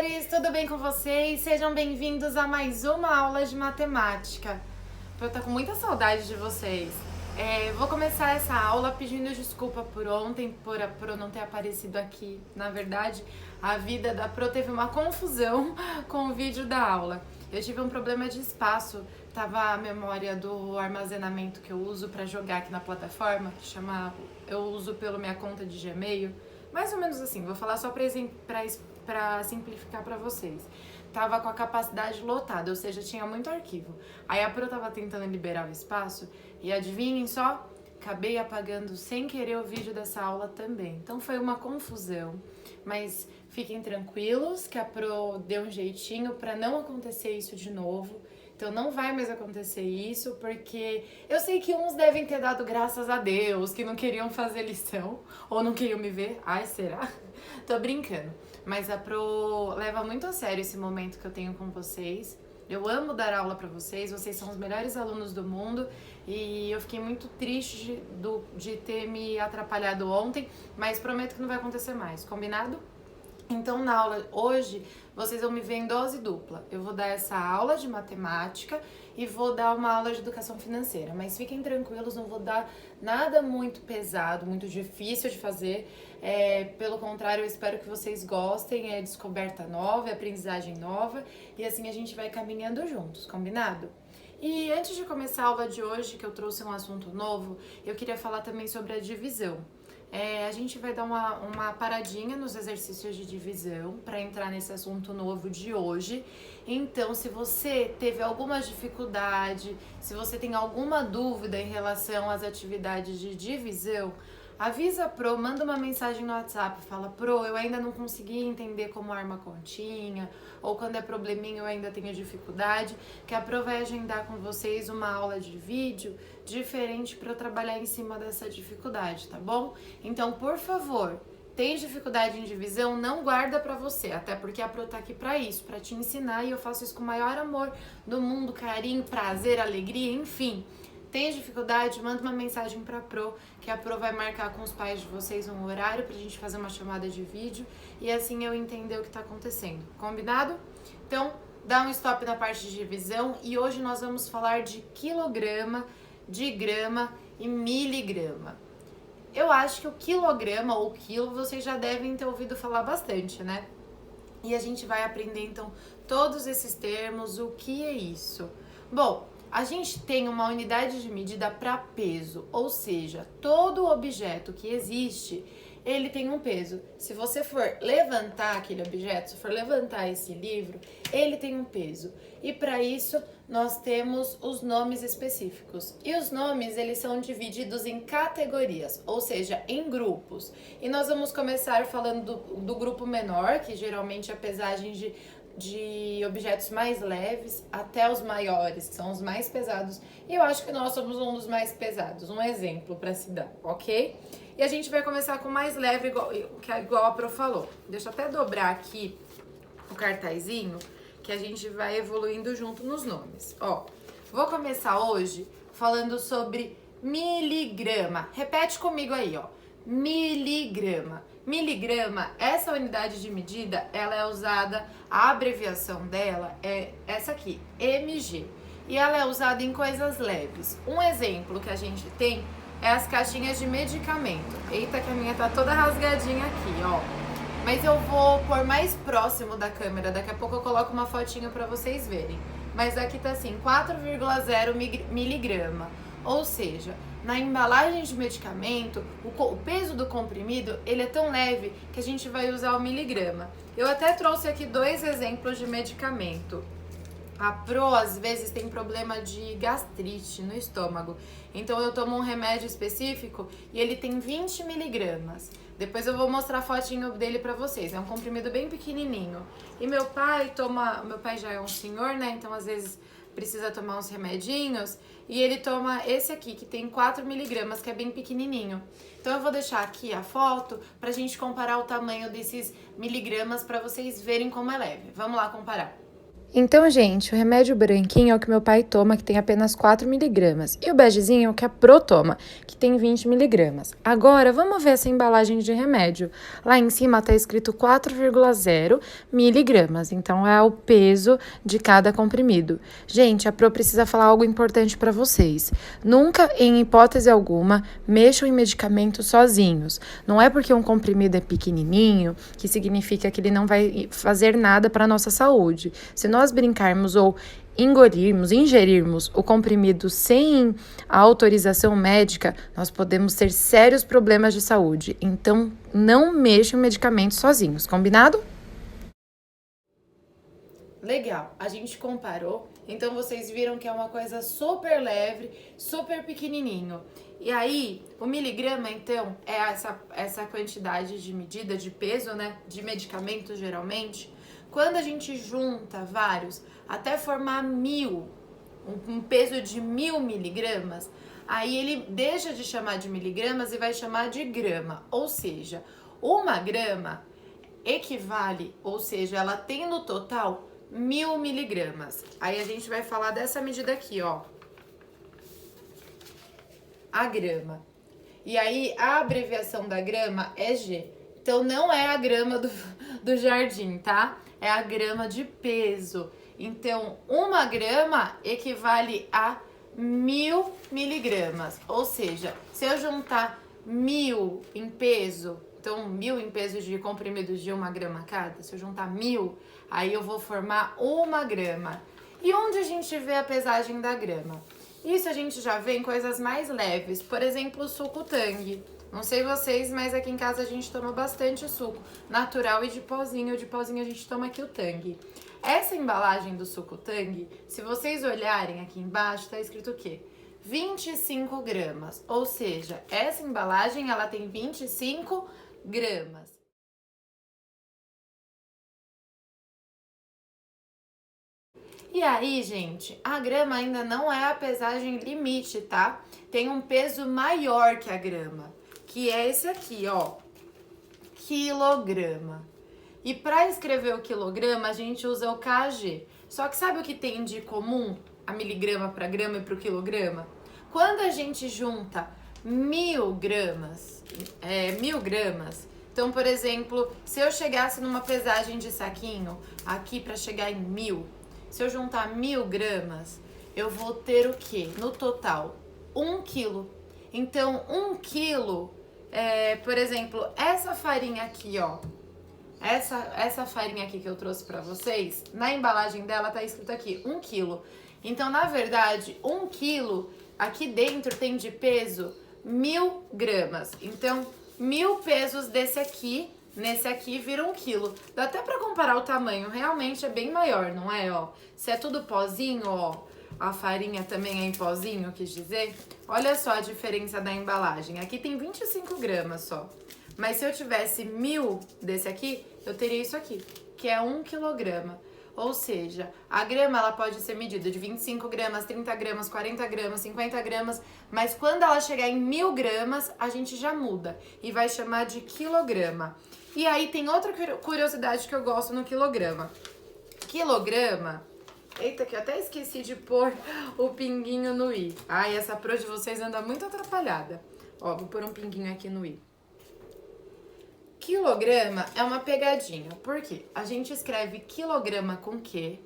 amores, tudo bem com vocês? Sejam bem-vindos a mais uma aula de matemática. Eu tô com muita saudade de vocês. Vou começar essa aula pedindo desculpa por ontem, por eu não ter aparecido aqui. Na verdade, a vida da Pro teve uma confusão com o vídeo da aula. Eu tive um problema de espaço, tava a memória do armazenamento que eu uso para jogar aqui na plataforma, eu uso pela minha conta de Gmail. Mais ou menos assim, vou falar só para simplificar para vocês. Tava com a capacidade lotada, ou seja, tinha muito arquivo. Aí a Pro tava tentando liberar o espaço e adivinhem só, acabei apagando sem querer o vídeo dessa aula também. Então foi uma confusão, mas fiquem tranquilos que a Pro deu um jeitinho para não acontecer isso de novo. Então não vai mais acontecer isso, porque eu sei que uns devem ter dado graças a Deus, que não queriam fazer lição, ou não queriam me ver. Ai, será? Tô brincando. Mas a Pro leva muito a sério esse momento que eu tenho com vocês. Eu amo dar aula pra vocês, vocês são os melhores alunos do mundo. E eu fiquei muito triste de ter me atrapalhado ontem, mas prometo que não vai acontecer mais, combinado? Então, na aula hoje, vocês vão me ver em dose dupla. Eu vou dar essa aula de matemática e vou dar uma aula de educação financeira. Mas fiquem tranquilos, não vou dar nada muito pesado, muito difícil de fazer. Pelo contrário, eu espero que vocês gostem. É descoberta nova, é aprendizagem nova. E assim a gente vai caminhando juntos, combinado? E antes de começar a aula de hoje, que eu trouxe um assunto novo, eu queria falar também sobre a divisão. A gente vai dar uma paradinha nos exercícios de divisão para entrar nesse assunto novo de hoje. Então, se você teve alguma dificuldade, se você tem alguma dúvida em relação às atividades de divisão, avisa a Pro, manda uma mensagem no WhatsApp, fala: Pro, eu ainda não consegui entender como arma continha, ou quando é probleminha eu ainda tenho dificuldade, que a Pro vai agendar com vocês uma aula de vídeo diferente para eu trabalhar em cima dessa dificuldade, tá bom? Então, por favor, tem dificuldade em divisão, não guarda pra você, até porque a Pro tá aqui pra isso, pra te ensinar, e eu faço isso com o maior amor do mundo, carinho, prazer, alegria, enfim. Tem dificuldade? Manda uma mensagem pra Pro, que a Pro vai marcar com os pais de vocês um horário pra gente fazer uma chamada de vídeo e assim eu entender o que tá acontecendo. Combinado? Então, dá um stop na parte de divisão e hoje nós vamos falar de quilograma, de grama e miligrama. Eu acho que o quilograma ou quilo vocês já devem ter ouvido falar bastante, né? E a gente vai aprender então todos esses termos, o que é isso. Bom, a gente tem uma unidade de medida para peso, ou seja, todo objeto que existe, ele tem um peso. Se você for levantar aquele objeto, se for levantar esse livro, ele tem um peso. E para isso, nós temos os nomes específicos. E os nomes, eles são divididos em categorias, ou seja, em grupos. E nós vamos começar falando do grupo menor, que geralmente é a pesagem de objetos mais leves até os maiores, que são os mais pesados. E eu acho que nós somos um dos mais pesados, um exemplo para se dar, ok? E a gente vai começar com o mais leve, igual a Pro falou. Deixa eu até dobrar aqui o cartazinho, que a gente vai evoluindo junto nos nomes. Ó, vou começar hoje falando sobre miligrama. Repete comigo aí, ó. Miligrama. Miligrama, essa unidade de medida, ela é usada, a abreviação dela é essa aqui, mg. E ela é usada em coisas leves. Um exemplo que a gente tem é as caixinhas de medicamento. Eita, que a minha tá toda rasgadinha aqui, ó. Mas eu vou pôr mais próximo da câmera, daqui a pouco eu coloco uma fotinho pra vocês verem. Mas aqui tá assim, 4,0 miligrama. Ou seja, na embalagem de medicamento, o peso do comprimido, ele é tão leve que a gente vai usar o miligrama. Eu até trouxe aqui 2 exemplos de medicamento. A Pro, às vezes, tem problema de gastrite no estômago. Então, eu tomo um remédio específico e ele tem 20 miligramas. Depois eu vou mostrar a fotinho dele pra vocês. É um comprimido bem pequenininho. E meu pai já é um senhor, né? Então, às vezes, precisa tomar uns remedinhos. E ele toma esse aqui, que tem 4 miligramas, que é bem pequenininho. Então, eu vou deixar aqui a foto pra gente comparar o tamanho desses miligramas pra vocês verem como é leve. Vamos lá comparar. Então, gente, o remédio branquinho é o que meu pai toma, que tem apenas 4 miligramas. E o begezinho é o que a Pro toma, que tem 20 miligramas. Agora, vamos ver essa embalagem de remédio. Lá em cima está escrito 4,0 miligramas. Então, é o peso de cada comprimido. Gente, a Pro precisa falar algo importante para vocês. Nunca, em hipótese alguma, mexam em medicamentos sozinhos. Não é porque um comprimido é pequenininho que significa que ele não vai fazer nada para a nossa saúde. Se nós brincarmos ou ingerirmos o comprimido sem a autorização médica, nós podemos ter sérios problemas de saúde. Então, não mexam em medicamentos sozinhos, combinado? Legal, a gente comparou, então vocês viram que é uma coisa super leve, super pequenininho. E aí, o miligrama, então, é essa quantidade de medida de peso, né, de medicamento, geralmente. Quando a gente junta vários, até formar 1.000, um peso de 1.000 miligramas, aí ele deixa de chamar de miligramas e vai chamar de grama. Ou seja, 1 grama equivale, ou seja, ela tem no total 1.000 miligramas. Aí a gente vai falar dessa medida aqui, ó. A grama. E aí, a abreviação da grama é G. Então, não é a grama do jardim, tá? É a grama de peso. Então, 1 grama equivale a 1.000 miligramas. Ou seja, se eu juntar 1.000 em peso, então 1.000 em peso de comprimidos de 1 grama cada, se eu juntar 1.000, aí eu vou formar 1 grama. E onde a gente vê a pesagem da grama? Isso a gente já vê em coisas mais leves, por exemplo, o suco Tang. Não sei vocês, mas aqui em casa a gente toma bastante suco natural e de pozinho. De pozinho a gente toma aqui o Tang. Essa embalagem do suco Tang, se vocês olharem aqui embaixo, tá escrito o quê? 25 gramas. Ou seja, essa embalagem ela tem 25 gramas. E aí, gente, a grama ainda não é a pesagem limite, tá? Tem um peso maior que a grama, que é esse aqui, ó, quilograma. E para escrever o quilograma, a gente usa o kg. Só que sabe o que tem de comum a miligrama para grama e para o quilograma? Quando a gente junta 1.000 gramas, 1.000 gramas, então, por exemplo, se eu chegasse numa pesagem de saquinho aqui para chegar em 1.000, se eu juntar 1.000 gramas, eu vou ter o quê? No total, 1 quilo. Então, 1 quilo, por exemplo, essa farinha aqui, ó. Essa farinha aqui que eu trouxe pra vocês, na embalagem dela tá escrito aqui, 1 quilo. Então, na verdade, 1 quilo, aqui dentro tem de peso 1.000 gramas. Então, 1.000 pesos desse aqui, nesse aqui vira 1 quilo. Dá até pra comparar o tamanho, realmente é bem maior, não é? Ó, se é tudo pozinho, ó, a farinha também é em pozinho, quis dizer. Olha só a diferença da embalagem. Aqui tem 25 gramas só. Mas se eu tivesse 1.000 desse aqui, eu teria isso aqui, que é 1 quilograma. Ou seja, a grama ela pode ser medida de 25 gramas, 30 gramas, 40 gramas, 50 gramas, mas quando ela chegar em 1.000 gramas, a gente já muda e vai chamar de quilograma. E aí tem outra curiosidade que eu gosto no quilograma. Quilograma, eita, que eu até esqueci de pôr o pinguinho no i. Ai, essa pro de vocês anda muito atrapalhada. Ó, vou pôr um pinguinho aqui no i. Quilograma é uma pegadinha, por quê? A gente escreve quilograma com Q,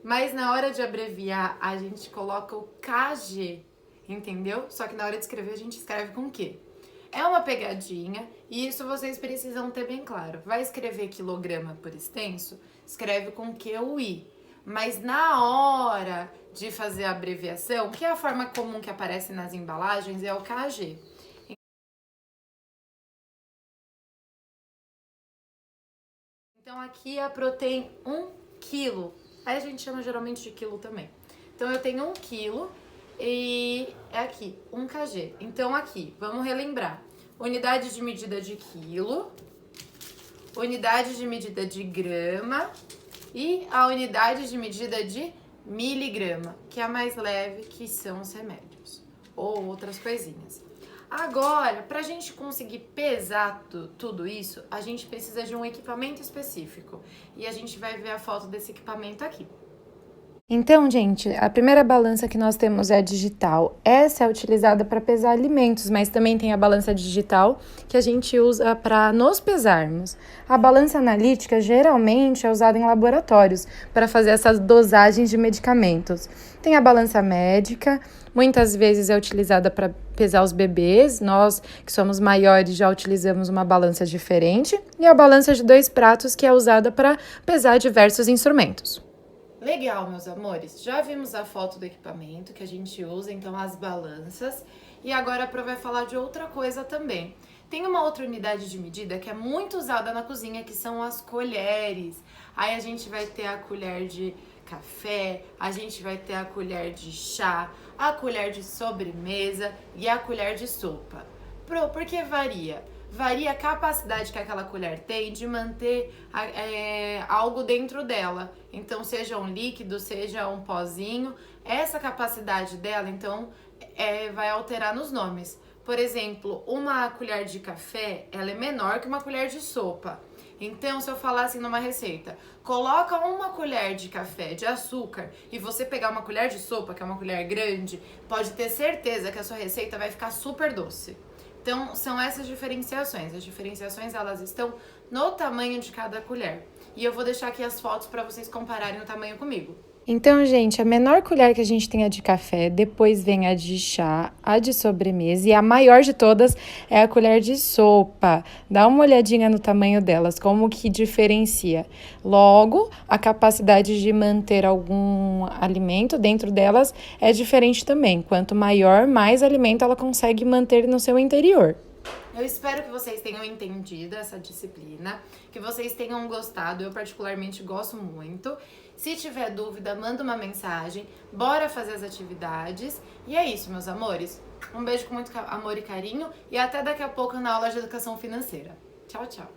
mas na hora de abreviar a gente coloca o KG, entendeu? Só que na hora de escrever a gente escreve com Q. É uma pegadinha e isso vocês precisam ter bem claro. Vai escrever quilograma por extenso? Escreve com Q ou I. Mas na hora de fazer a abreviação, que é a forma comum que aparece nas embalagens, é o KG. Então aqui a Pro tem 1 quilo. Aí a gente chama geralmente de quilo também. Então eu tenho 1 quilo e é aqui, 1 kg. Então aqui, vamos relembrar. Unidade de medida de quilo, unidade de medida de grama e a unidade de medida de miligrama, que é a mais leve, que são os remédios. Ou outras coisinhas. Agora, para a gente conseguir pesar tudo isso, a gente precisa de um equipamento específico. E a gente vai ver a foto desse equipamento aqui. Então, gente, a primeira balança que nós temos é a digital. Essa é utilizada para pesar alimentos, mas também tem a balança digital que a gente usa para nos pesarmos. A balança analítica geralmente é usada em laboratórios para fazer essas dosagens de medicamentos. Tem a balança médica, muitas vezes é utilizada para pesar os bebês. Nós, que somos maiores, já utilizamos uma balança diferente. E a balança de 2 pratos, que é usada para pesar diversos instrumentos. Legal, meus amores. Já vimos a foto do equipamento que a gente usa, então as balanças. E agora a Pro vai falar de outra coisa também. Tem uma outra unidade de medida que é muito usada na cozinha, que são as colheres. Aí a gente vai ter a colher de café, a gente vai ter a colher de chá, a colher de sobremesa e a colher de sopa. Pro, por que varia? Varia a capacidade que aquela colher tem de manter algo dentro dela. Então, seja um líquido, seja um pozinho, essa capacidade dela, então, vai alterar nos nomes. Por exemplo, uma colher de café, ela é menor que uma colher de sopa. Então, se eu falar assim numa receita, coloca uma colher de café de açúcar e você pegar uma colher de sopa, que é uma colher grande, pode ter certeza que a sua receita vai ficar super doce. Então, são essas diferenciações. As diferenciações, elas estão no tamanho de cada colher. E eu vou deixar aqui as fotos para vocês compararem o tamanho comigo. Então, gente, a menor colher que a gente tem é a de café, depois vem a de chá, a de sobremesa e a maior de todas é a colher de sopa. Dá uma olhadinha no tamanho delas, como que diferencia. Logo, a capacidade de manter algum alimento dentro delas é diferente também. Quanto maior, mais alimento ela consegue manter no seu interior. Eu espero que vocês tenham entendido essa disciplina, que vocês tenham gostado. Eu particularmente gosto muito. Se tiver dúvida, manda uma mensagem. Bora fazer as atividades. E é isso, meus amores. Um beijo com muito amor e carinho e até daqui a pouco na aula de educação financeira. Tchau, tchau.